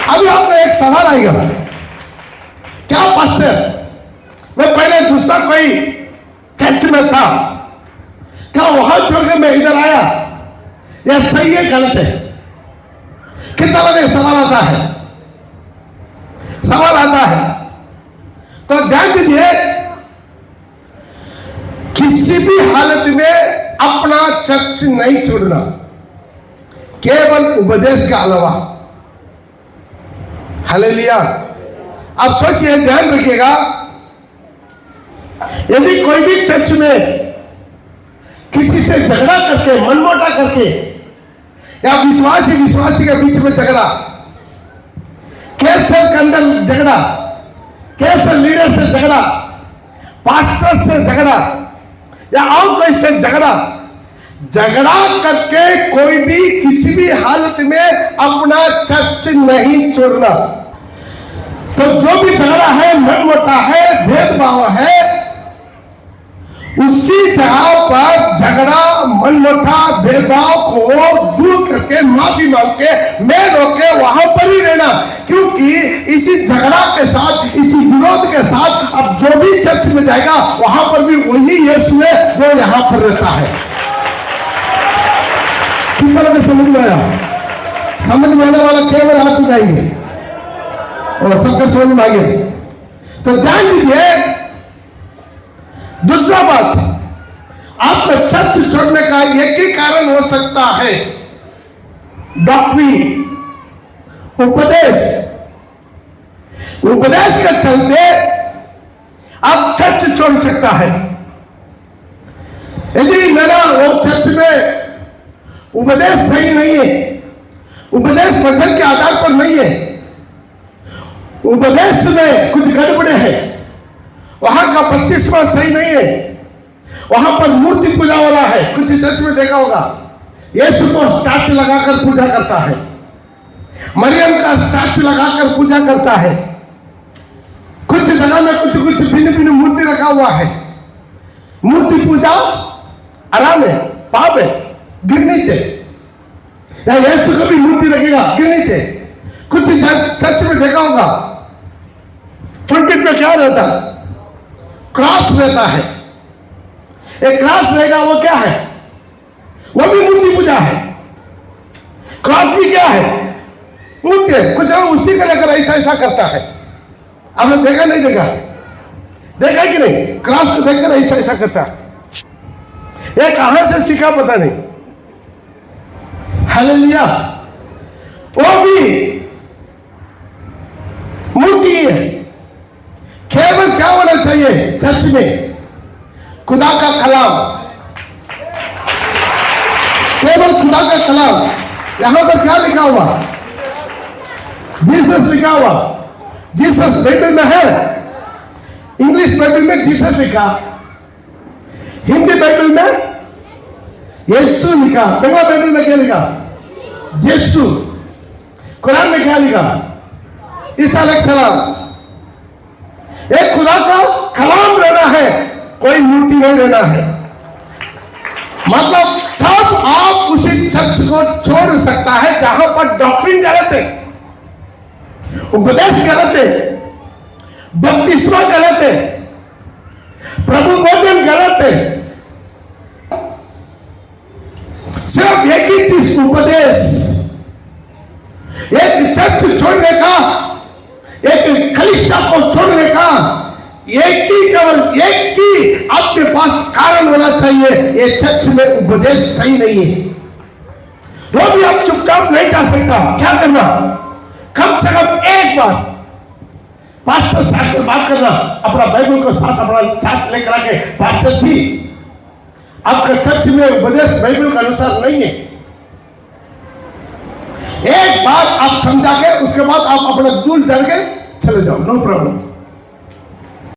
अभी आपका एक सवाल आएगा, क्या पास्टर मैं पहले दूसरा कोई चर्च में था, क्या वहां छोड़कर मैं इधर आया, या सही है गलत है? कितना लगे सवाल आता है, सवाल आता है। तो ध्यान दीजिए, किसी भी हालत में अपना चर्च नहीं छोड़ना, केवल उपदेश के अलावा। हालेलुया। आप सोचिए, ध्यान रखिएगा, यदि कोई भी चर्च में किसी से झगड़ा करके, मनमुटा करके, या विश्वासी के बीच में झगड़ा, कैसे कंडल झगड़ा, कैसे लीडर से झगड़ा, पास्टर से झगड़ा, या और कोई से झगड़ा करके कोई भी किसी भी हालत में अपना चर्च नहीं छोड़ना। तो जो भी झगड़ा है, मनमुटा है, भेदभाव है, उसी जगह पर झगड़ा, मनमुटा, भेदभाव को दूर करके, माफी मांग के, मेल होके वहां पर ही रहना। क्योंकि इसी झगड़ा के साथ, इसी विरोध के साथ अब जो भी चर्च में जाएगा वहां पर भी वही यीशु है जो यहां पर रहता है। कितना लोग समझ में आया? समझ में आने वाला केवल हाथ उठाएंगे और सबका समझ में आ गया। तो ध्यान दीजिए, दूसरा बात, आपका चर्च छोड़ने का एक ही कारण हो सकता है, डॉक्ट्रिन, उपदेश के चलते आप चर्च छोड़ सकता है। यदि मेरा वो चर्च में उपदेश सही नहीं है, उपदेश वचन के आधार पर नहीं है, उपदेश में कुछ गड़बड़े है, वहां का बपतिस्मा सही नहीं है, वहां पर मूर्ति पूजा वाला है, कुछ चर्च में देखा होगा, यीशु को स्टैचू लगाकर पूजा करता है, मरियम का स्टैचू लगाकर पूजा करता है, कुछ जगह में कुछ भिन्न मूर्ति रखा हुआ है। मूर्ति पूजा आराम है, पाप है, गिरनी थे, या यीशु को भी मूर्ति रखेगा, गिरनी थे। कुछ चर्च में देखा होगा, पुलपिट में क्या रहता, क्रॉस रहता है। एक क्रॉस रहेगा, वो क्या है? वो भी मूर्ति पूजा है। क्रॉस भी क्या है? मूर्ति है। कुछ लोग उसी को लेकर ऐसा करता है। आपने देखा नहीं देखा? देखा कि नहीं? क्रॉस को देखकर ऐसा करता है। ये कहां से सीखा पता नहीं। हालेलुया। वो भी मूर्ति है। केवल क्या होना चाहिए चर्च में? खुदा का कलाम, केवल खुदा का कलाम। यहां पर क्या लिखा हुआ? जीसस लिखा हुआ। जीसस बाइबल में है, इंग्लिश बाइबल में जीसस लिखा, हिंदी बाइबल में यीशु लिखा, बंगला बाइबल में क्या लिखा? यीशु। कुरान में क्या लिखा? ईसा अलैहिस्सलाम। एक खुदा का कलाम रहना है, कोई मूर्ति नहीं रहना है। मतलब तब आप उसी चर्च को छोड़ सकता है जहां पर डॉक्ट्रिन गलत है, उपदेश गलत है, बपतिस्मा गलत है, प्रभु भोजन गलत है। सिर्फ एक ही चीज, उपदेश। एक चर्च छोड़ने का, एक कलीसिया को छोड़ने का केवल एक ही आपके पास कारण होना चाहिए, ये चर्च में उपदेश सही नहीं है। वो भी आप चुपचाप नहीं जा सकता। क्या करना? कम से कम एक बार पास्टर साहब से बात करना, अपना बाइबल को अपना साथ लेकर आके, पास्टर जी आपका चर्च में उपदेश बाइबल के अनुसार नहीं है। एक बार आप समझा के उसके बाद आप अपना दूर चढ़ के चले जाओ, नो प्रॉब्लम।